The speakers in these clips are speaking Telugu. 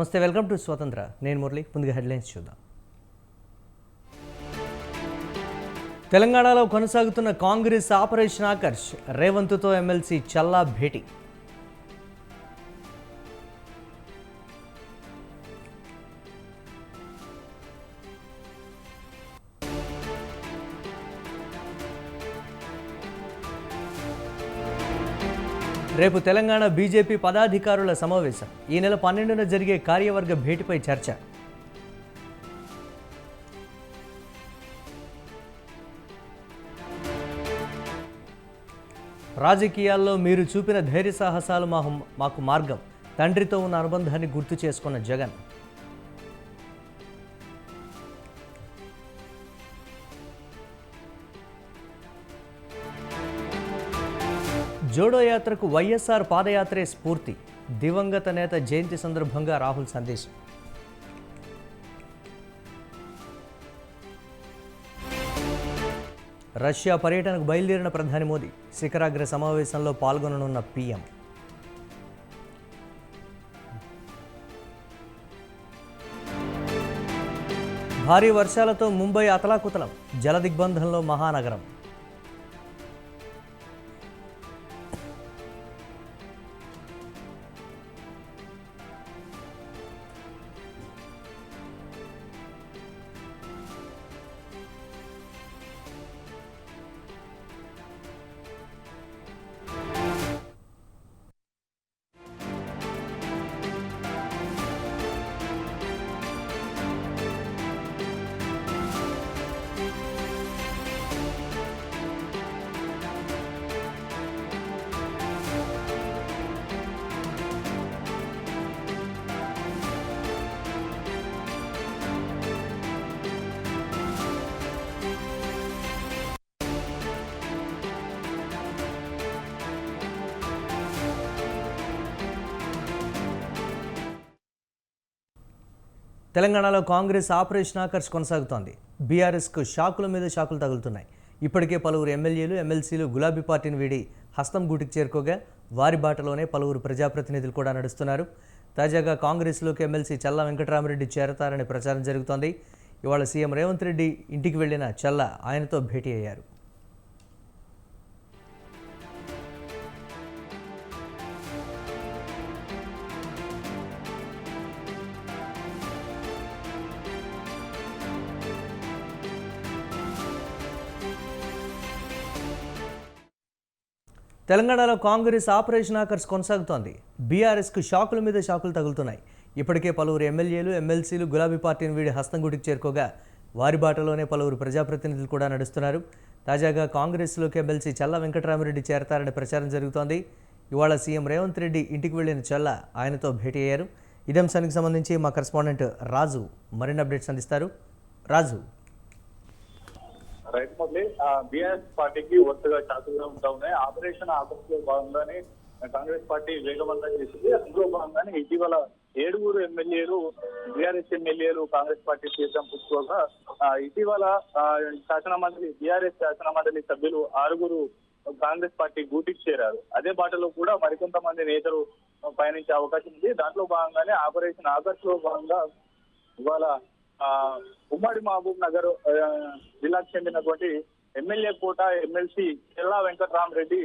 నమస్తే, వెల్కమ్ టు స్వతంత్ర. నేను మురళి. ముందుగా హెడ్లైన్స్ చూద్దాం. తెలంగాణలో కొనసాగుతున్న కాంగ్రెస్ ఆపరేషన్ ఆకర్ష్, రేవంత్తో ఎమ్మెల్సీ చల్లా భేటీ. రేపు తెలంగాణ బీజేపీ పదాధికారుల సమావేశం. ఈ నెల 12న జరిగే కార్యవర్గ భేటీపై చర్చ. రాజకీయాల్లో మీరు చూపిన ధైర్య సాహసాలు మాకు మార్గం. తండ్రితో ఉన్న అనుబంధాన్ని గుర్తు చేసుకున్న జగన్. జోడో యాత్రకు వైఎస్ఆర్ పాదయాత్రే స్ఫూర్తి. దివంగత నేత జయంతి సందర్భంగా రాహుల్ సందేశం. రష్యా పర్యటనకు బయలుదేరిన ప్రధాని మోదీ. శిఖరాగ్ర సమావేశంలో పాల్గొననున్న పీఎం. భారీ వర్షాలతో ముంబై అతలాకుతలం. జల దిగ్బంధంలో మహానగరం. తెలంగాణలో కాంగ్రెస్ ఆపరేషన్ ఆకర్ష్ కొనసాగుతోంది. బీఆర్ఎస్కు షాకుల మీద షాకులు తగులుతున్నాయి. ఇప్పటికే పలువురు ఎమ్మెల్యేలు, ఎమ్మెల్సీలు గులాబీ పార్టీని వీడి హస్తం గూటికి చేరుకోగా వారి బాటలోనే పలువురు ప్రజాప్రతినిధులు కూడా నడుస్తున్నారు. తాజాగా కాంగ్రెస్లోకి ఎమ్మెల్సీ చల్లా వెంకటరామరెడ్డి చేరతారనే ప్రచారం జరుగుతోంది. ఇవాళ సీఎం రేవంత్ రెడ్డి ఇంటికి వెళ్లిన చల్లా ఆయనతో భేటీ అయ్యారు. తెలంగాణలో కాంగ్రెస్ ఆపరేషన్ ఆకర్ష్ కొనసాగుతోంది. బీఆర్ఎస్కు షాకుల మీద షాకులు తగులుతున్నాయి. ఇప్పటికే పలువురు ఎమ్మెల్యేలు, ఎమ్మెల్సీలు గులాబీ పార్టీని వీడి హస్తం గుడికి చేరుకోగా వారి బాటలోనే పలువురు ప్రజాప్రతినిధులు కూడా నడుస్తున్నారు. తాజాగా కాంగ్రెస్లోకి ఎమ్మెల్సీ చల్లా వెంకటరామరెడ్డి చేరతారనే ప్రచారం జరుగుతోంది. ఇవాళ సీఎం రేవంత్ రెడ్డి ఇంటికి వెళ్లిన చల్లా ఆయనతో భేటీ అయ్యారు. ఇదే అంశానికి సంబంధించి మా కరెస్పాండెంట్ రాజు మరిన్ని అప్డేట్స్ అందిస్తారు. రాజు. రైతు మొదలై బీఆర్ఎస్ పార్టీకి వరుసగా షాకులుగా ఉంటా ఉన్నాయి. ఆపరేషన్ ఆకర్ష్ లో భాగంగానే కాంగ్రెస్ పార్టీ వేగవంతం చేసింది. అందులో భాగంగానే ఇటీవల 7 ఎమ్మెల్యేలు, బీఆర్ఎస్ ఎమ్మెల్యేలు కాంగ్రెస్ పార్టీ తీర్థం పుచ్చుకోగా ఇటీవల శాసనమండలి బీఆర్ఎస్ శాసనమండలి సభ్యులు 6 కాంగ్రెస్ పార్టీ గూటికి చేరారు. అదే బాటలో కూడా మరికొంతమంది నేతలు పయనించే అవకాశం ఉంది. దాంట్లో భాగంగానే ఆపరేషన్ ఆకర్ష్ లో భాగంగా ఇవాళ ఉమ్మడి మహబూబ్ నగర్ జిల్లాకు చెందినటువంటి ఎమ్మెల్యే కోట ఎమ్మెల్సీ చల్లా వెంకటరామరెడ్డి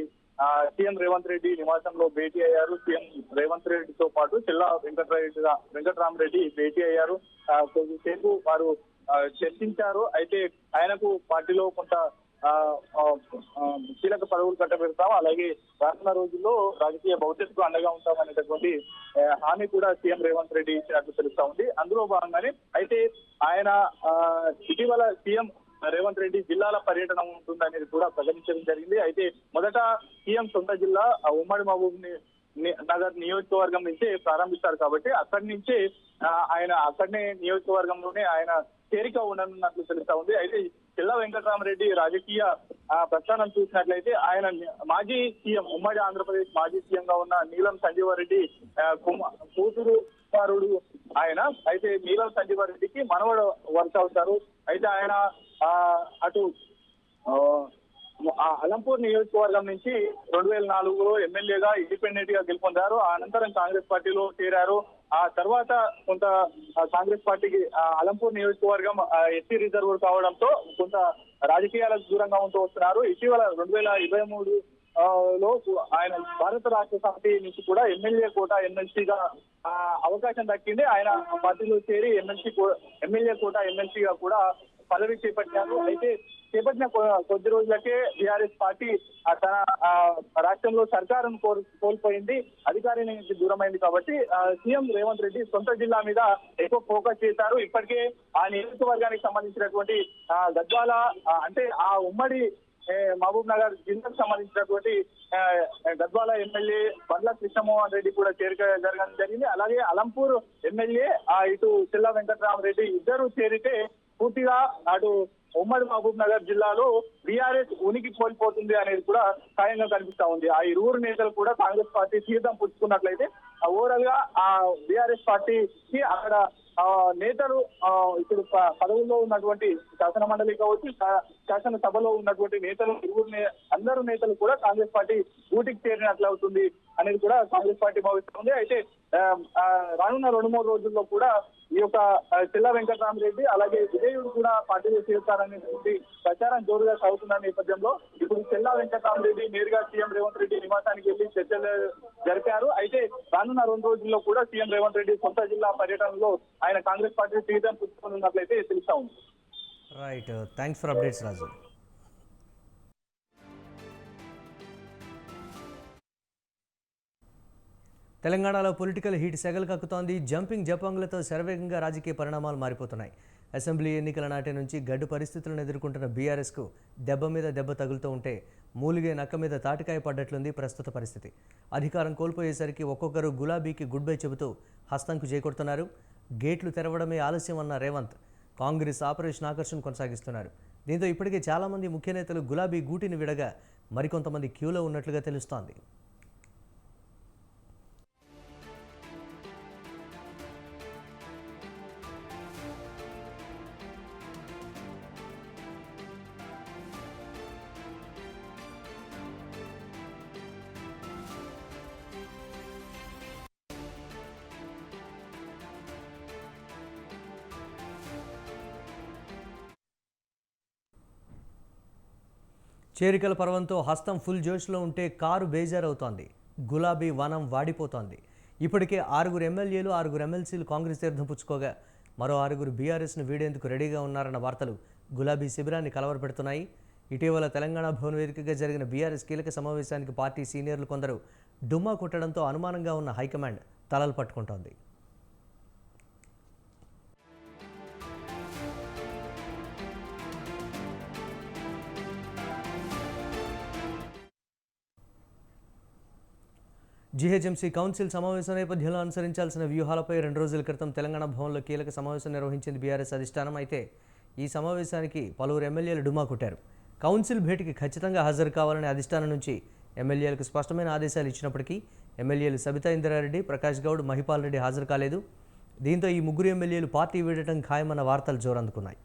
సీఎం రేవంత్ రెడ్డి నివాసంలో భేటీ అయ్యారు. సీఎం రేవంత్ రెడ్డితో పాటు చల్లా వెంకటరామరెడ్డి భేటీ అయ్యారు. కొద్దిసేపు వారు చర్చించారు. అయితే ఆయనకు పార్టీలో కొంత కీలక పదవులు కట్టబెడతాం, అలాగే రానున్న రోజుల్లో రాజకీయ భవిష్యత్తుకు అండగా ఉంటామనేటటువంటి హామీ కూడా సీఎం రేవంత్ రెడ్డి ఇచ్చినట్లు తెలుస్తా ఉంది. అందులో భాగంగానే అయితే ఆయన ఇటీవల సీఎం రేవంత్ రెడ్డి జిల్లాల పర్యటన ఉంటుందనేది కూడా ప్రకటించడం జరిగింది. అయితే మొదట సీఎం సొంత జిల్లా ఉమ్మడి మహబూబ్ నగర్ నియోజకవర్గం నుంచే ప్రారంభిస్తారు కాబట్టి అక్కడి నుంచే ఆయన అక్కడనే నియోజకవర్గంలోనే ఆయన చేరిక ఉండనున్నట్లు తెలుస్తా ఉంది. అయితే చల్లా వెంకటరామరెడ్డి రాజకీయ ప్రస్థానం చూసినట్లయితే ఆయన మాజీ సీఎం, ఉమ్మడి ఆంధ్రప్రదేశ్ మాజీ సీఎం గా ఉన్న నీలం సంజీవారెడ్డి కూతురు కుమారుడు ఆయన. అయితే నీలం సంజీవారెడ్డికి మనవడు వరుస అవుతారు. అయితే ఆయన అటు అలంపూర్ నియోజకవర్గం నుంచి 2004లో ఎమ్మెల్యేగా ఇండిపెండెంట్ గా గెలుపొందారు. అనంతరం కాంగ్రెస్ పార్టీలో చేరారు. ఆ తర్వాత కొంత కాంగ్రెస్ పార్టీకి అలంపూర్ నియోజకవర్గం ఎస్సీ రిజర్వ్ కావడంతో కొంత రాజకీయాలకు దూరంగా ఉంటూ వస్తున్నారు. ఇటీవల 2023 లో ఆయన భారత రాష్ట్ర సమితి నుంచి కూడా ఎమ్మెల్యే కోట ఎమ్మెల్సీగా అవకాశం దక్కింది. ఆయన పార్టీలో చేరి ఎమ్మెల్యే కోట ఎమ్మెల్సీగా కూడా పదవి చేపట్టారు. అయితే చేపట్టిన కొద్ది రోజులకే బీఆర్ఎస్ పార్టీ తన రాష్ట్రంలో సర్కారును కోల్పోయింది, అధికారి నుంచి దూరమైంది. కాబట్టి సీఎం రేవంత్ రెడ్డి సొంత జిల్లా మీద ఎక్కువ ఫోకస్ చేశారు. ఇప్పటికే ఆ నియోజకవర్గానికి సంబంధించినటువంటి గద్వాల అంటే ఆ ఉమ్మడి మహబూబ్ నగర్ జిల్లాకు సంబంధించినటువంటి గద్వాల ఎమ్మెల్యే బండ్ల కృష్ణమోహన్ రెడ్డి కూడా చేరిక జరగడం జరిగింది. అలాగే అలంపూర్ ఎమ్మెల్యే ఇటు చెల్లా వెంకటరామరెడ్డి ఇద్దరు చేరితే పూర్తిగా అటు ఉమ్మడి మహబూబ్ నగర్ జిల్లాలో బీఆర్ఎస్ ఉనికి కోల్పోతుంది అనేది కూడా ఖాయంగా కనిపిస్తా ఉంది. ఆ ఇరువురు నేతలు కూడా కాంగ్రెస్ పార్టీ తీర్థం పుచ్చుకున్నట్లయితే ఓవరాల్ గా ఆ బీఆర్ఎస్ పార్టీకి అక్కడ నేతలు ఇప్పుడు పదవుల్లో ఉన్నటువంటి శాసన మండలి కావచ్చు, శాసనసభలో ఉన్నటువంటి నేతలు అందరూ నేతలు కూడా కాంగ్రెస్ పార్టీ ఊటికి చేరినట్లు అవుతుంది అనేది కూడా కాంగ్రెస్ పార్టీ భావిస్తుంది. అయితే రానున్న 2-3 రోజుల్లో కూడా ఈ యొక్క చెల్లా వెంకటరామరెడ్డి అలాగే విజయుడు కూడా పార్టీలో చేరుతారనేటువంటి ప్రచారం జోరుగా సాగుతున్న నేపథ్యంలో ఇప్పుడు చెల్లా వెంకటరామరెడ్డి నేరుగా సీఎం రేవంత్ రెడ్డి నివాసానికి వెళ్లి చర్చలు జరిపారు. అయితే రానున్న 2 రోజుల్లో కూడా సీఎం రేవంత్ రెడ్డి సొంత జిల్లా పర్యటనలో ఆయన కాంగ్రెస్ పార్టీ తీర్థం పుచ్చుకున్నట్లయితే తెలుస్తా ఉంది. రైట్, థ్యాంక్స్ ఫర్ అప్డేట్స్ రాజు. తెలంగాణలో పొలిటికల్ హీట్ సెగలు కక్కుతోంది. జంపింగ్ జపాంగ్లతో శరవేగంగా రాజకీయ పరిణామాలు మారిపోతున్నాయి. అసెంబ్లీ ఎన్నికల నాటి నుంచి గడ్డు పరిస్థితులను ఎదుర్కొంటున్న బీఆర్ఎస్కు దెబ్బ మీద దెబ్బ తగులుతూ ఉంటే మూలిగే నక్క మీద తాటికాయ పడ్డట్లుంది ప్రస్తుత పరిస్థితి. అధికారం కోల్పోయేసరికి ఒక్కొక్కరు గులాబీకి గుడ్ బై చెబుతూ హస్తంకు చేకొడుతున్నారు. గేట్లు తెరవడమే ఆలస్యం అన్న రేవంత్ కాంగ్రెస్ ఆపరేషన్ ఆకర్షణ కొనసాగిస్తున్నారు. దీంతో ఇప్పటికే చాలామంది ముఖ్య నేతలు గులాబీ గూటిని విడగా మరికొంతమంది క్యూలో ఉన్నట్లుగా తెలుస్తోంది. చేరికల పర్వంతో హస్తం ఫుల్ జోష్లో ఉంటే కారు బేజారవుతోంది. గులాబీ వనం వాడిపోతోంది. ఇప్పటికే 6 ఎమ్మెల్యేలు 6 ఎమ్మెల్సీలు కాంగ్రెస్ తీర్థం పుచ్చుకోగా మరో 6 బీఆర్ఎస్ను వీడేందుకు రెడీగా ఉన్నారన్న వార్తలు గులాబీ శిబిరాన్ని కలవరపెడుతున్నాయి. ఇటీవల తెలంగాణ భవన్ వేదికగా జరిగిన బీఆర్ఎస్ కీలక సమావేశానికి పార్టీ సీనియర్లు కొందరు డుమ్మా కొట్టడంతో అనుమానంగా ఉన్న హైకమాండ్ తలలు పట్టుకుంటోంది. జీహెచ్ఎంసీ కౌన్సిల్ సమావేశం నేపథ్యంలో అనుసరించాల్సిన వ్యూహాలపై 2 రోజుల క్రితం తెలంగాణ భవన్లో కీలక సమావేశం నిర్వహించింది బీఆర్ఎస్ అధిష్టానం. అయితే ఈ సమావేశానికి పలువురు ఎమ్మెల్యేలు డుమా కొట్టారు. కౌన్సిల్ భేటీకి ఖచ్చితంగా హాజరు కావాలని అధిష్టానం నుంచి ఎమ్మెల్యేలకు స్పష్టమైన ఆదేశాలు ఇచ్చినప్పటికీ ఎమ్మెల్యేలు సబితా ఇంద్రారెడ్డి, ప్రకాష్ గౌడ్, మహిపాల్ రెడ్డి హాజరు కాలేదు. దీంతో ఈ 3 ఎమ్మెల్యేలు పార్టీ వీడటం ఖాయమన్న వార్తలు జోరందుకున్నాయి.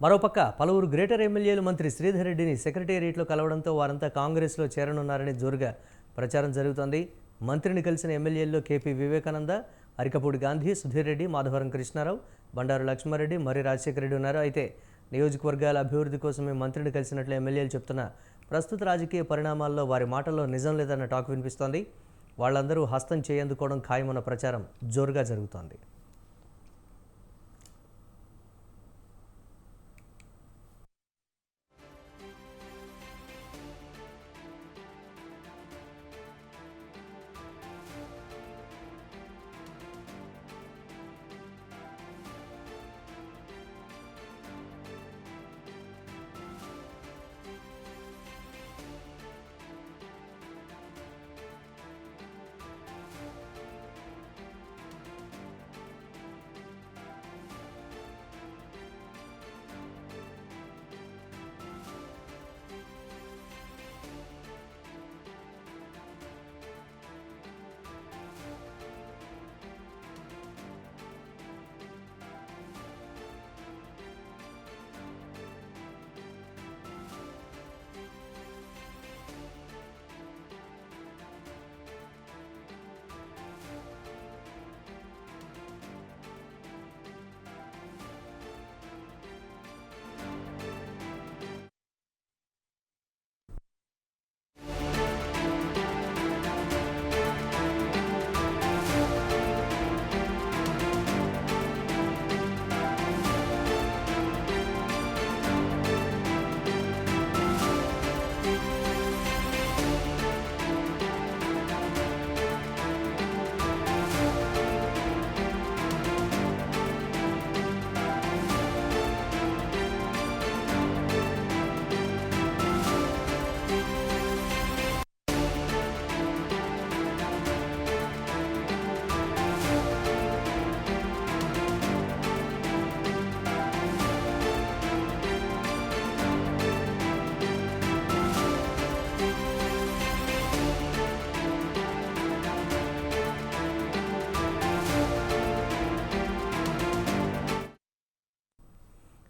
మరోపక్క పలువురు గ్రేటర్ ఎమ్మెల్యేలు మంత్రి శ్రీధర్ రెడ్డిని సెక్రటేరియట్లో కలవడంతో వారంతా కాంగ్రెస్లో చేరనున్నారని జోరుగా ప్రచారం జరుగుతోంది. మంత్రిని కలిసిన ఎమ్మెల్యేల్లో కేపీ వివేకానంద, అరికపూడి గాంధీ, సుధీర్ రెడ్డి, మాధవరం కృష్ణారావు, బండారు లక్ష్మారెడ్డి, మర్రి రాజశేఖర రెడ్డి ఉన్నారు. అయితే నియోజకవర్గాల అభివృద్ధి కోసమే మంత్రిని కలిసినట్లు ఎమ్మెల్యేలు చెప్తున్న ప్రస్తుత రాజకీయ పరిణామాల్లో వారి మాటల్లో నిజం లేదన్న టాక్ వినిపిస్తోంది. వాళ్ళందరూ హస్తం చేయందుకోవడం ఖాయమన్న ప్రచారం జోరుగా జరుగుతోంది.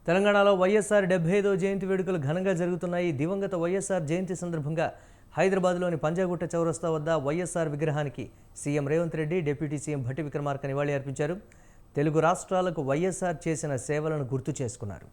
తెలంగాణలో వైఎస్ఆర్ 75వ జయంతి వేడుకలు ఘనంగా జరుగుతున్నాయి. దివంగత వైఎస్ఆర్ జయంతి సందర్భంగా హైదరాబాద్లోని పంజాగుట్ట చౌరస్తా వద్ద వైఎస్ఆర్ విగ్రహానికి CM Revanth Reddy, deputy CM Bhatti Vikramarka నివాళి అర్పించారు. తెలుగు రాష్ట్రాలకు వైఎస్ఆర్ చేసిన సేవలను గుర్తు చేసుకున్నారు.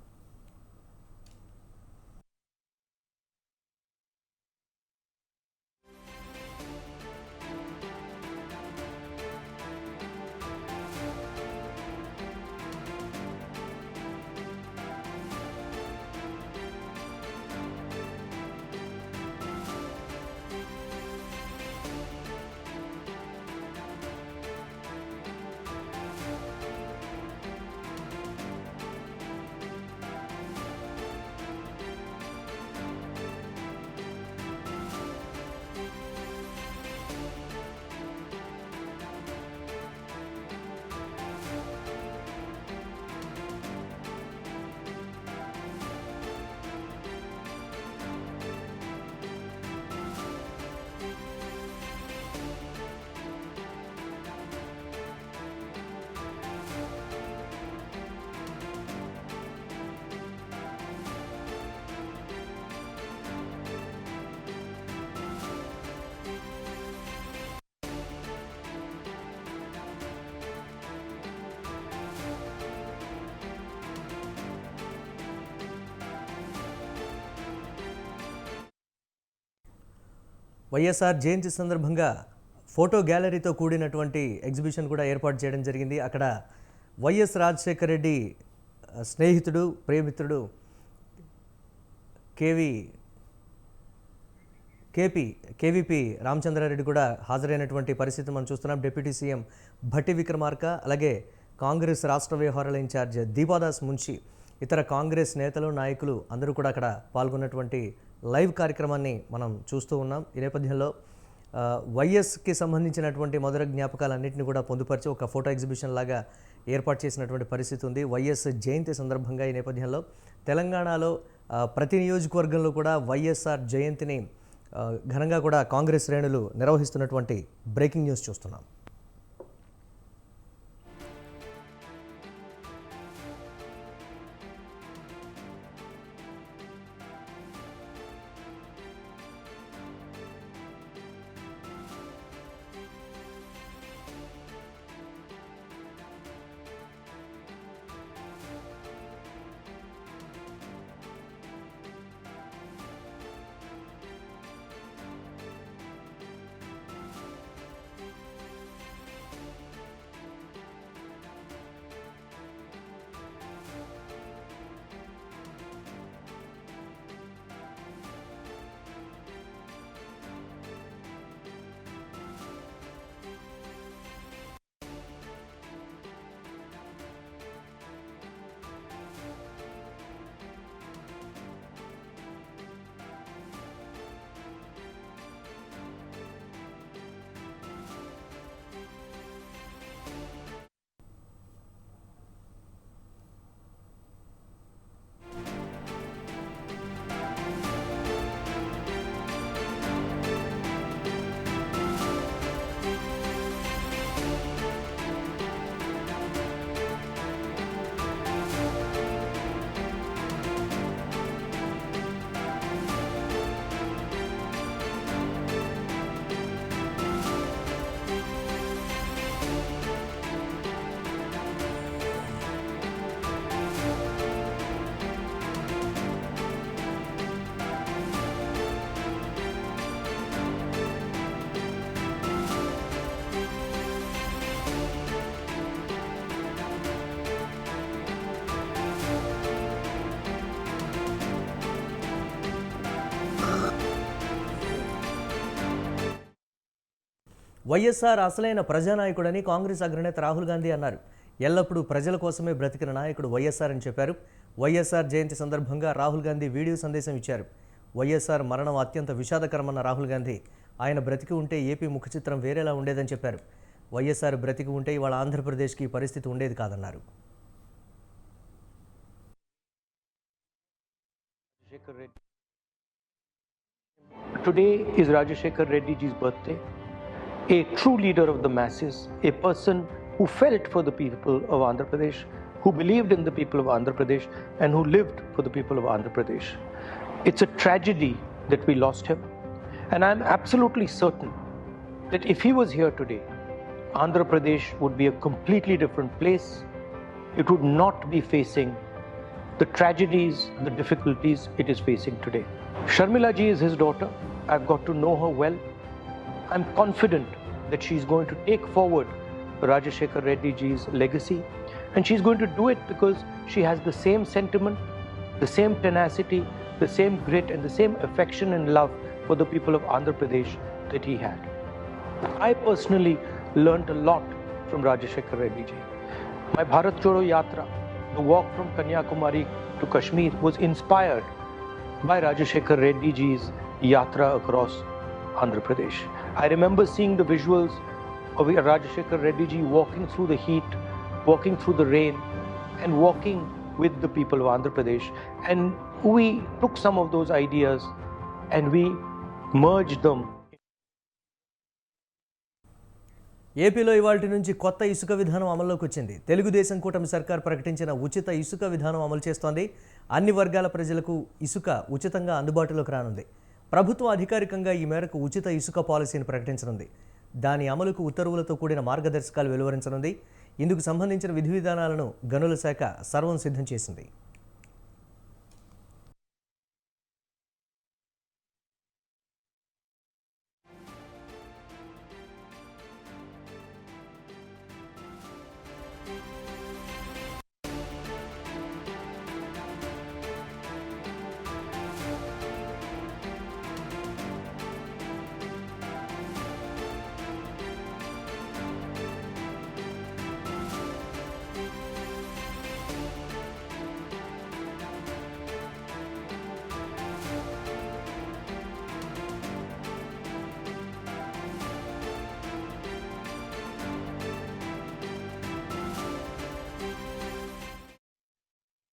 వైఎస్ఆర్ జయంతి సందర్భంగా ఫోటో గ్యాలరీతో కూడినటువంటి ఎగ్జిబిషన్ కూడా ఏర్పాటు చేయడం జరిగింది. అక్కడ వైఎస్ రాజశేఖర రెడ్డి స్నేహితుడు, ప్రేమిత్రుడు కేవీపీ రామచంద్రారెడ్డి కూడా హాజరైనటువంటి పరిస్థితి మనం చూస్తున్నాం. డిప్యూటీ సీఎం భట్టి విక్రమార్క, అలాగే కాంగ్రెస్ రాష్ట్ర వ్యవహారాల ఇన్ఛార్జ్ దీపాదాస్ మున్షి, ఇతర కాంగ్రెస్ నేతలు, నాయకులు అందరూ కూడా అక్కడ పాల్గొన్నటువంటి లైవ్ కార్యక్రమాన్ని మనం చూస్తూ ఉన్నాం. ఈ నేపథ్యంలో వైఎస్కి సంబంధించినటువంటి మధుర జ్ఞాపకాలన్నింటినీ కూడా పొందుపరిచి ఒక ఫోటో ఎగ్జిబిషన్ లాగా ఏర్పాటు చేసినటువంటి పరిస్థితి ఉంది. వైఎస్ జయంతి సందర్భంగా ఈ నేపథ్యంలో తెలంగాణలో ప్రతి నియోజకవర్గంలో కూడా వైఎస్ఆర్ జయంతిని ఘనంగా కూడా కాంగ్రెస్ శ్రేణులు నిర్వహిస్తున్నటువంటి బ్రేకింగ్ న్యూస్ చూస్తున్నాం. వైఎస్ఆర్ అసలైన ప్రజానాయకుడని కాంగ్రెస్ అగ్రనేత రాహుల్ గాంధీ అన్నారు. ఎల్లప్పుడూ ప్రజల కోసమే బ్రతికిన నాయకుడు వైఎస్ఆర్ అని చెప్పారు. వైఎస్ఆర్ జయంతి సందర్భంగా రాహుల్ గాంధీ వీడియో సందేశం ఇచ్చారు. వైఎస్ఆర్ మరణం అత్యంత విషాదకరమన్న రాహుల్ గాంధీ ఆయన బ్రతికి ఉంటే ఏపీ ముఖ చిత్రం వేరేలా ఉండేదని చెప్పారు. వైఎస్ఆర్ బ్రతికి ఉంటే ఇవాళ ఆంధ్రప్రదేశ్కి పరిస్థితి ఉండేది కాదన్నారు. Today is Rajashekar Reddy ji's birthday, a true leader of the masses, a person who felt for the people of Andhra Pradesh, who believed in the people of Andhra Pradesh and who lived for the people of Andhra Pradesh. It's a tragedy that we lost him, and I'm absolutely certain that if he was here today, Andhra Pradesh would be a completely different place. It would not be facing the tragedies, the difficulties it is facing today. Sharmila ji is his daughter. I've got to know her well. I'm confident that she's going to take forward Rajashekar Reddy ji's legacy, and she's going to do it because she has the same sentiment, the same tenacity, the same grit and the same affection and love for the people of Andhra Pradesh that he had. I personally learned a lot from Rajashekar Reddy ji. My Bharat Jodo Yatra, the walk from Kanyakumari to Kashmir, was inspired by Rajashekar Reddy ji's yatra across Andhra Pradesh. I remember seeing the visuals of Rajashekar Reddy ji walking through the heat, walking through the rain, and walking with the people of Andhra Pradesh. And we took some of those ideas and we merged them. ఏపీలో ఇవాల్టి నుంచి కొత్త ఇసుక విధానం అమల్లోకి వచ్చింది. తెలుగుదేశం కూటమి సర్కార్ ప్రకటించిన ఉచిత ఇసుక విధానం అమలు చేస్తోంది. అన్ని వర్గాల ప్రజలకు ఇసుక ఉచితంగా అందుబాటులోకి రానుంది. ప్రభుత్వం అధికారికంగా ఈ మేరకు ఉచిత ఇసుక పాలసీని ప్రకటించనుంది. దాని అమలుకు ఉత్తర్వులతో కూడిన మార్గదర్శకాలు వెలువరించనుంది. ఇందుకు సంబంధించిన విధి విధానాలను గనుల శాఖ సర్వం సిద్ధం చేసింది.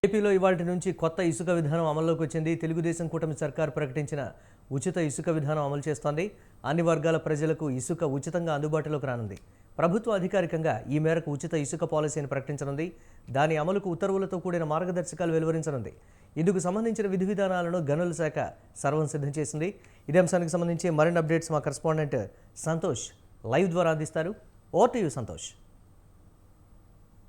ఏపీలో ఇవాల్టి నుంచి కొత్త ఇసుక విధానం అమల్లోకి వచ్చింది. తెలుగుదేశం కూటమి సర్కార్ ప్రకటించిన ఉచిత ఇసుక విధానం అమలు చేస్తోంది. అన్ని వర్గాల ప్రజలకు ఇసుక ఉచితంగా అందుబాటులోకి రానుంది. ప్రభుత్వం అధికారికంగా ఈ మేరకు ఉచిత ఇసుక పాలసీని ప్రకటించనుంది. దాని అమలుకు ఉత్తర్వులతో కూడిన మార్గదర్శకాలు వెలువరించనుంది. ఇందుకు సంబంధించిన విధి విధానాలను గనుల శాఖ సర్వం సిద్ధం చేసింది. ఇదే అంశానికి సంబంధించి మరిన్ని అప్డేట్స్ మా కరెస్పాండెంట్ సంతోష్ లైవ్ ద్వారా అందిస్తారు. Over to you Santosh.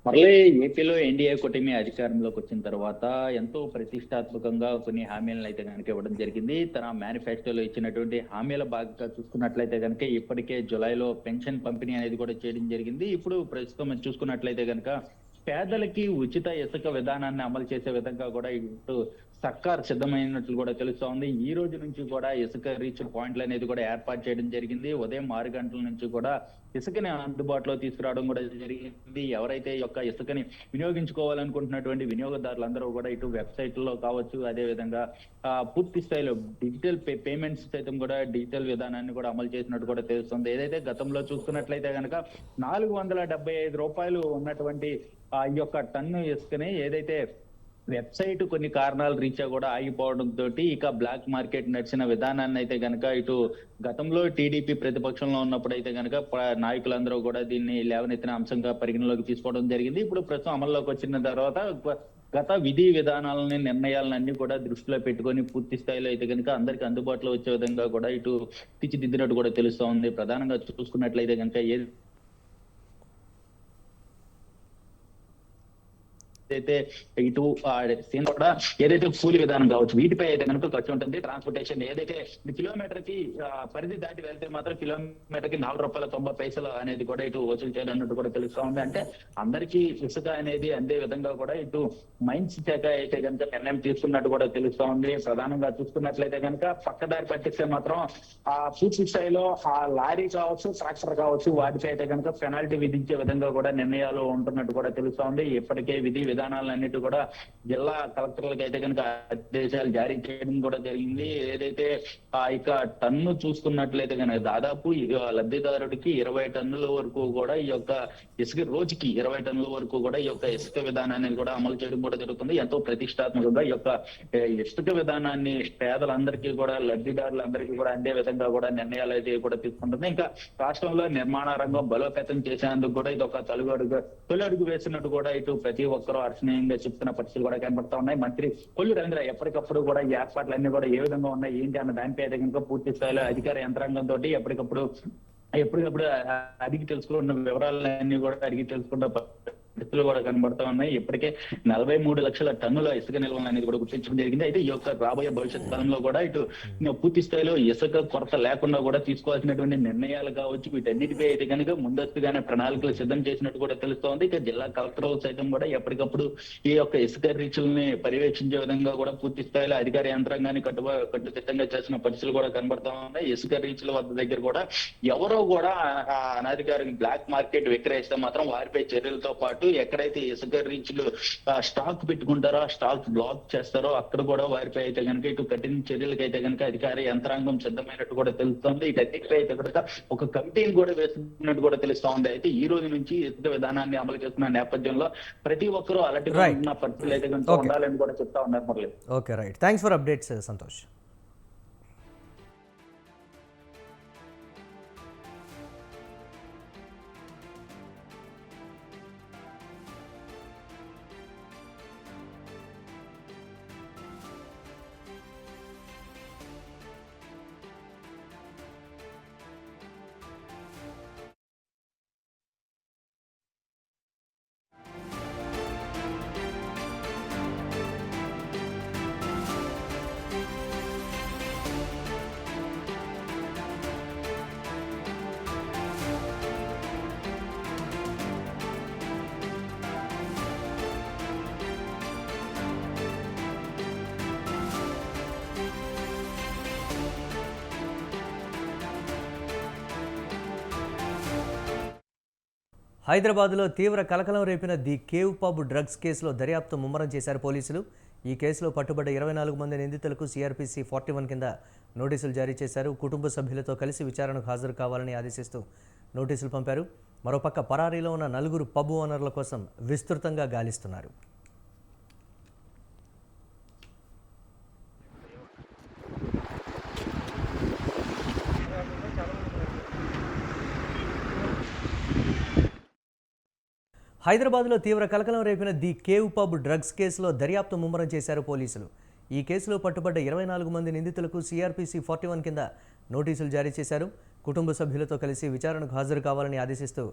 మరలే ఏపీలో ఎన్డీఏ కూటమి అధికారంలోకి వచ్చిన తర్వాత ఎంతో ప్రతిష్టాత్మకంగా కొన్ని హామీలను అయితే కనుక ఇవ్వడం జరిగింది. తన మేనిఫెస్టోలో ఇచ్చినటువంటి హామీల భాగంగా చూసుకున్నట్లయితే కనుక ఇప్పటికే జులైలో పెన్షన్ పంపిణీ అనేది కూడా చేయడం జరిగింది. ఇప్పుడు ప్రస్తుతం చూసుకున్నట్లయితే కనుక పేదలకి ఉచిత ఇసుక విధానాన్ని అమలు చేసే విధంగా కూడా ఇటు సర్కార్ సిద్ధమైనట్లు కూడా తెలుస్తా ఉంది. ఈ రోజు నుంచి కూడా ఇసుక రీచ్ పాయింట్లు అనేది కూడా ఏర్పాటు చేయడం జరిగింది. ఉదయం 6 గంటల నుంచి కూడా ఇసుకని అందుబాటులో తీసుకురావడం కూడా జరిగింది. ఎవరైతే ఈ యొక్క ఇసుకని వినియోగించుకోవాలనుకుంటున్నటువంటి వినియోగదారులందరూ కూడా ఇటు వెబ్సైట్ లో కావచ్చు, అదే విధంగా పూర్తి స్థాయిలో డిజిటల్ పేమెంట్స్ సైతం కూడా డిజిటల్ విధానాన్ని కూడా అమలు చేసినట్టు కూడా తెలుస్తుంది. ఏదైతే గతంలో చూసుకున్నట్లయితే కనుక 475 రూపాయలు ఉన్నటువంటి ఈ యొక్క టన్ను ఇసుకని ఏదైతే వెబ్సైట్ కొన్ని కారణాల రీత్యా కూడా ఆగిపోవడంతో ఇక బ్లాక్ మార్కెట్ నడిచిన విధానాన్ని అయితే కనుక ఇటు గతంలో టీడీపీ ప్రతిపక్షంలో ఉన్నప్పుడు అయితే కనుక నాయకులందరూ కూడా దీన్ని లేవనెత్తిన అంశంగా పరిగణలోకి తీసుకోవడం జరిగింది. ఇప్పుడు ప్రస్తుతం అమల్లోకి వచ్చిన తర్వాత గత విధి విధానాలని నిర్ణయాలన్నీ కూడా దృష్టిలో పెట్టుకొని పూర్తి స్థాయిలో అయితే కనుక అందరికి అందుబాటులో వచ్చే విధంగా కూడా ఇటు తీర్చిదిద్దినట్టు కూడా తెలుస్తా ఉంది. ప్రధానంగా చూసుకున్నట్లయితే కనుక అయితే ఇటు కూడా ఏదైతే కూలి విధానం కావచ్చు వీటిపై అయితే కనుక ఖర్చు ఉంటుంది. ట్రాన్స్పోర్టేషన్ ఏదైతే కిలోమీటర్ కి పరిధి దాటి వెళ్తే మాత్రం కిలోమీటర్ కి ₹4.90 అనేది కూడా ఇటు వసూలు చేయాలన్నట్టు కూడా తెలుస్తా ఉంది. అంటే అందరికీ ఇసుక అనేది అందే విధంగా కూడా ఇటు మైన్స్ శాఖ అయితే కనుక నిర్ణయం తీసుకున్నట్టు కూడా తెలుస్తా ఉంది. ప్రధానంగా చూసుకున్నట్లయితే కనుక పక్కదారి పట్టిస్తే మాత్రం పూర్తి స్థాయిలో ఆ లారీ కావచ్చు, ట్రాక్టర్ కావచ్చు వాటిపై అయితే కనుక పెనాల్టీ విధించే విధంగా కూడా నిర్ణయాలు ఉంటున్నట్టు కూడా తెలుస్తా ఉంది. ఇప్పటికే విధి విధానాలన్నిటి కూడా జిల్లా కలెక్టర్లకు అయితే కనుక ఆదేశాలు జారీ చేయడం కూడా జరిగింది. ఏదైతే ఇక టన్ను చూసుకున్నట్లయితే కనుక దాదాపు లబ్ధిదారుడికి 20 టన్నుల వరకు కూడా ఈ యొక్క ఇసుక రోజుకి 20 టన్నుల వరకు కూడా ఈ యొక్క ఇసుక విధానాన్ని కూడా అమలు చేయడం కూడా జరుగుతుంది. ఎంతో ప్రతిష్టాత్మకంగా ఈ యొక్క ఇసుక విధానాన్ని పేదలందరికీ కూడా లబ్ధిదారులందరికీ కూడా అందే విధంగా కూడా నిర్ణయాలు అయితే కూడా తీసుకుంటుంది. ఇంకా రాష్ట్రంలో నిర్మాణ రంగం బలోపేతం చేసేందుకు కూడా ఇది ఒక తొలి అడుగు వేసినట్టు కూడా ఇటు ప్రతి ఒక్కరూ హర్షణీయంగా చెప్తున్న పరిస్థితులు కూడా కనబడతా ఉన్నాయి. మంత్రి కొల్లు రవీంద్ర ఎప్పటికప్పుడు కూడా ఈ ఏర్పాట్లన్నీ కూడా ఏ విధంగా ఉన్నాయి ఏంటి అన్న దానిపై అయితే కనుక పూర్తి స్థాయిలో అధికార యంత్రాంగంతో ఎప్పటికప్పుడు అడిగి తెలుసుకున్న వివరాలన్నీ కూడా అడిగి తెలుసుకున్న పరిస్థితులు కూడా కనబడతా ఉన్నాయి. ఇప్పటికే 43 లక్షల టన్నుల ఇసుక నిల్వలు అనేది కూడా గుర్తించడం జరిగింది. అయితే ఈ యొక్క రాబోయే భవిష్యత్ కాలంలో కూడా ఇటు పూర్తి స్థాయిలో ఇసుక కొరత లేకుండా కూడా తీసుకోవాల్సినటువంటి నిర్ణయాలు కావచ్చు, వీటన్నిటిపై అయితే కనుక ముందస్తుగానే ప్రణాళికలు సిద్ధం చేసినట్టు కూడా తెలుస్తోంది. ఇక జిల్లా కలెక్టర్లు సైతం కూడా ఎప్పటికప్పుడు ఈ యొక్క ఇసుక రీచుల్ని పర్యవేక్షించే విధంగా కూడా పూర్తి స్థాయిలో అధికార యంత్రాంగాన్ని కట్టుదిట్టంగా చేసిన పరిస్థితులు కూడా కనబడతా ఉన్నాయి. ఇసుక రీచుల వద్ద దగ్గర కూడా ఎవరో కూడా అనధికారిక బ్లాక్ మార్కెట్ విక్రయిస్తే మాత్రం వారిపై చర్యలతో పాటు ఎక్కడైతే ఇసుక రీచ్లు స్టాక్ పెట్టుకుంటారో ఆ స్టాక్ బ్లాక్ చేస్తారో అక్కడ కూడా వారిపై అయితే కనుక ఇటు కఠిన చర్యలకు అయితే కనుక అధికార యంత్రాంగం సిద్ధమైనట్టు కూడా తెలుస్తోంది. ఇటన్నిటిపై అయితే కనుక ఒక కమిటీని కూడా వేస్తున్నట్టు కూడా తెలుస్తా ఉంది. అయితే ఈ రోజు నుంచి ఇసుక విధానాన్ని అమలు చేస్తున్న నేపథ్యంలో ప్రతి ఒక్కరూ అలాంటి పరిస్థితులు అయితే కనుక ఉండాలని కూడా చెప్తా ఉన్నారు. Murali, okay, right, thanks for updates Santosh. హైదరాబాద్లో తీవ్ర కలకలం రేపిన ది కేవ్ పబ్ డ్రగ్స్ కేసులో దర్యాప్తు ముమ్మరం చేశారు పోలీసులు. ఈ కేసులో పట్టుబడ్డ 24 మంది నిందితులకు సిఆర్పిసి 41 కింద నోటీసులు జారీ చేశారు. కుటుంబ సభ్యులతో కలిసి విచారణకు హాజరు కావాలని ఆదేశిస్తూ నోటీసులు పంపారు. మరోపక్క పరారీలో ఉన్న 4 పబ్ ఓనర్ల కోసం విస్తృతంగా గాలిస్తున్నారు. హైదరాబాద్లో తీవ్ర కలకలం రేపిన ది కేవ్ పబ్ డ్రగ్స్ కేసులో దర్యాప్తు ముమ్మరం చేశారు పోలీసులు. ఈ కేసులో పట్టుబడ్డ 24 మంది నిందితులకు సిఆర్పిసి 41 కింద నోటీసులు జారీ చేశారు. కుటుంబ సభ్యులతో కలిసి విచారణకు హాజరు కావాలని ఆదేశిస్తూ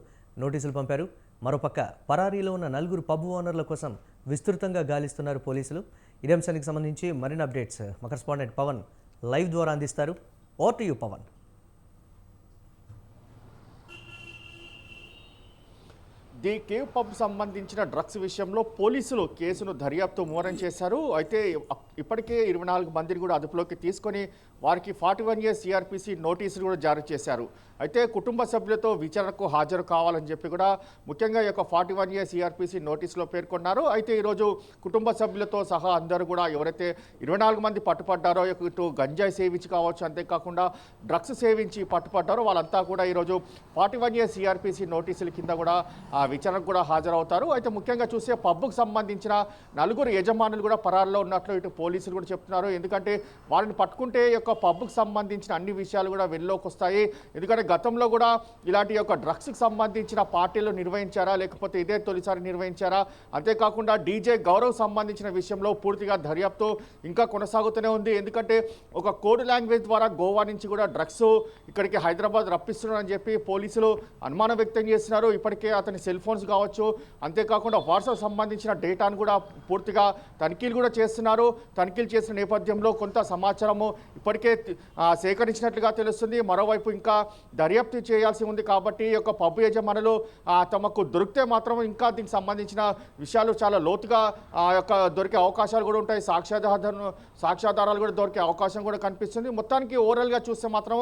నోటీసులు పంపారు. మరోపక్క పరారీలో ఉన్న 4 పబ్ ఓనర్ల కోసం విస్తృతంగా గాలిస్తున్నారు పోలీసులు. ఇదే అంశానికి సంబంధించి మరిన్ని అప్డేట్స్ మా కరెస్పాండెంట్ పవన్ లైవ్ ద్వారా అందిస్తారు. Over to you Pavan. The cave pub సంబంధించిన డ్రగ్స్ విషయంలో పోలీసులు కేసును దర్యాప్తు ముమ్మరం చేశారు. అయితే ఇప్పటికే 24 మందిని కూడా అదుపులోకి తీసుకొని వారికి 41 ఇయర్స్ సిఆర్పిసి నోటీసులు కూడా జారీ చేశారు. అయితే కుటుంబ సభ్యులతో విచారణకు హాజరు కావాలని చెప్పి కూడా ముఖ్యంగా ఈ యొక్క 41 ఇయర్స్ సిఆర్పిసి నోటీసులో పేర్కొన్నారు. అయితే ఈరోజు కుటుంబ సభ్యులతో సహా అందరూ కూడా ఎవరైతే 24 మంది పట్టుపడ్డారో ఇటు గంజాయి సేవించి కావచ్చు, అంతేకాకుండా డ్రగ్స్ సేవించి పట్టుపడ్డారో వాళ్ళంతా కూడా ఈరోజు 41 ఇయర్స్ సిఆర్పిసి నోటీసుల కింద కూడా విచారణకు కూడా హాజరవుతారు. అయితే ముఖ్యంగా చూస్తే పబ్కు సంబంధించిన 4 యజమానులు కూడా పరారులో ఉన్నట్లు ఇటు పోలీసులు కూడా చెప్తున్నారు. ఎందుకంటే వారిని పట్టుకుంటే ఈ యొక్క పబ్కు సంబంధించిన అన్ని విషయాలు కూడా వెలుగులోకి వస్తాయి. ఎందుకంటే గతంలో కూడా ఇలాంటి యొక్క డ్రగ్స్కి సంబంధించిన పార్టీలు నిర్వహించారా లేకపోతే ఇదే తొలిసారి నిర్వహించారా, అంతేకాకుండా డీజే గౌరవ్ సంబంధించిన విషయంలో పూర్తిగా దర్యాప్తు ఇంకా కొనసాగుతూనే ఉంది. ఎందుకంటే ఒక కోడ్ లాంగ్వేజ్ ద్వారా గోవా నుంచి కూడా డ్రగ్స్ ఇక్కడికి హైదరాబాద్ రప్పిస్తున్నారని చెప్పి పోలీసులు అనుమానం వ్యక్తం చేస్తున్నారు. ఇప్పటికే అతని సెల్ ఫోన్స్ కావచ్చు, అంతేకాకుండా వాట్సాప్ సంబంధించిన డేటాను కూడా పూర్తిగా తనిఖీలు కూడా చేస్తున్నారు. తనిఖీలు చేసిన నేపథ్యంలో కొంత సమాచారము ఇప్పటికే సేకరించినట్లుగా తెలుస్తుంది. మరోవైపు ఇంకా దర్యాప్తు చేయాల్సి ఉంది. కాబట్టి ఈ యొక్క పబ్ యజమానులు తమకు దొరికితే మాత్రం ఇంకా దీనికి సంబంధించిన విషయాలు చాలా లోతుగా యొక్క దొరికే అవకాశాలు కూడా ఉంటాయి. సాక్ష్యాధారాలు కూడా దొరికే అవకాశం కూడా కనిపిస్తుంది. మొత్తానికి ఓవరాల్గా చూస్తే మాత్రం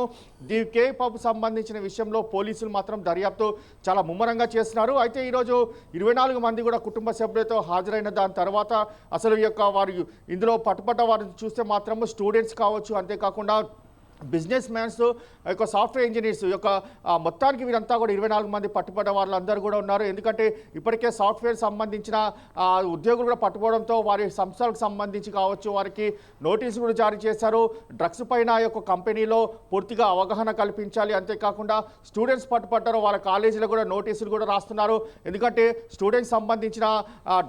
ది కే పబ్ సంబంధించిన విషయంలో పోలీసులు మాత్రం దర్యాప్తు చాలా ముమ్మరంగా చేస్తున్నారు. అయితే ఈరోజు 24 మంది కూడా కుటుంబ సభ్యులతో హాజరైన దాని తర్వాత అసలు ఈ యొక్క వారు ఇందులో పట్టుబడ్డ వారిని చూస్తే మాత్రం స్టూడెంట్స్ కావచ్చు, అంతేకాకుండా బిజినెస్ మ్యాన్స్ యొక్క సాఫ్ట్వేర్ ఇంజనీర్స్ యొక్క మొత్తానికి వీరంతా కూడా 24 మంది పట్టుబడ్డ వాళ్ళందరూ కూడా ఉన్నారు. ఎందుకంటే ఇప్పటికే సాఫ్ట్వేర్ సంబంధించిన ఉద్యోగులు కూడా పట్టుకోవడంతో వారి సంస్థలకు సంబంధించి కావచ్చు వారికి నోటీసులు కూడా జారీ చేశారు. డ్రగ్స్ పైన యొక్క కంపెనీలో పూర్తిగా అవగాహన కల్పించాలి. అంతేకాకుండా స్టూడెంట్స్ పట్టుబడ్డారు వాళ్ళ కాలేజీలో కూడా నోటీసులు కూడా రాస్తున్నారు. ఎందుకంటే స్టూడెంట్స్ సంబంధించిన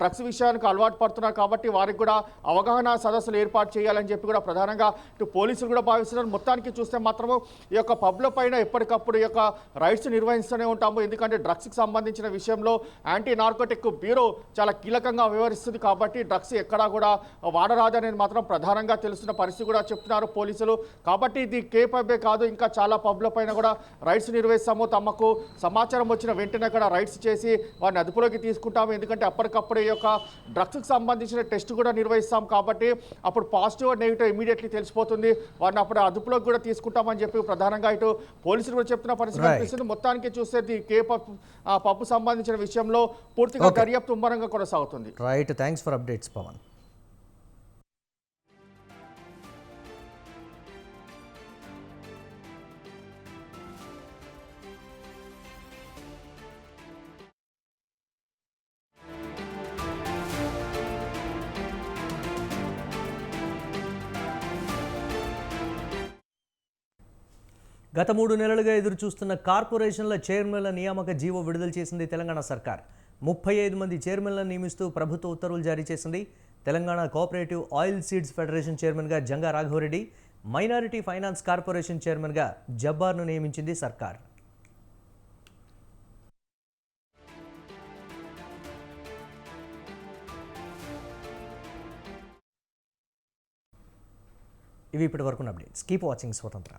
డ్రగ్స్ విషయానికి అలవాటు పడుతున్నారు కాబట్టి వారికి కూడా అవగాహన సదస్సులు ఏర్పాటు చేయాలని చెప్పి కూడా ప్రధానంగా ఇటు పోలీసులు కూడా భావిస్తున్నారు. మొత్తానికి చూస్తే మాత్రము ఈ యొక్క పబ్ల పైన ఎప్పటికప్పుడు ఈ యొక్క రైడ్స్ నిర్వహిస్తూనే ఉంటాము. ఎందుకంటే డ్రగ్స్కి సంబంధించిన విషయంలో యాంటీ నార్కోటిక్ బ్యూరో చాలా కీలకంగా వ్యవహరిస్తుంది కాబట్టి డ్రగ్స్ ఎక్కడా కూడా వాడరాదనేది మాత్రం ప్రధానంగా తెలుస్తున్న పరిస్థితి కూడా చెప్తున్నారు పోలీసులు. కాబట్టి ఇది కే పబ్బే కాదు, ఇంకా చాలా పబ్ల పైన కూడా రైడ్స్ నిర్వహిస్తాము. తమకు సమాచారం వచ్చిన వెంటనే కూడా రైడ్స్ చేసి వారిని అదుపులోకి తీసుకుంటాము. ఎందుకంటే అప్పటికప్పుడు ఈ యొక్క డ్రగ్స్కి సంబంధించిన టెస్ట్ కూడా నిర్వహిస్తాం కాబట్టి అప్పుడు పాజిటివ్ నెగిటివ్ ఇమీడియట్లీ తెలిసిపోతుంది. వారిని అప్పుడు అదుపులోకి కూడా తీసుకుంటామని చెప్పి ప్రధానంగా ఇటు పోలీసులు కూడా చెప్తున్న పరిస్థితి కనిపిస్తుంది. మొత్తానికి చూస్తే కే పప్పు సంబంధించిన విషయంలో పూర్తిగా దర్యాప్తు ముమ్మరంగా కొనసాగుతుంది. Right, thanks for updates Pavan. గత 3 నెలలుగా ఎదురు చూస్తున్న కార్పొరేషన్ల చైర్మన్ల నియామక జీవో విడుదల చేసింది తెలంగాణ సర్కార్. 35 మంది చైర్మన్లను నియమిస్తూ ప్రభుత్వ ఉత్తర్వులు జారీ చేసింది. Telangana cooperative oil seeds federation చైర్మన్గా Janga Raghava Reddy, minority finance corporation చైర్మన్గా జబ్బార్ను నియమించింది సర్కార్. ఇవి ఇప్పటి వరకు అప్డేట్స్. కీప్ వాచింగ్ స్వతంత్ర.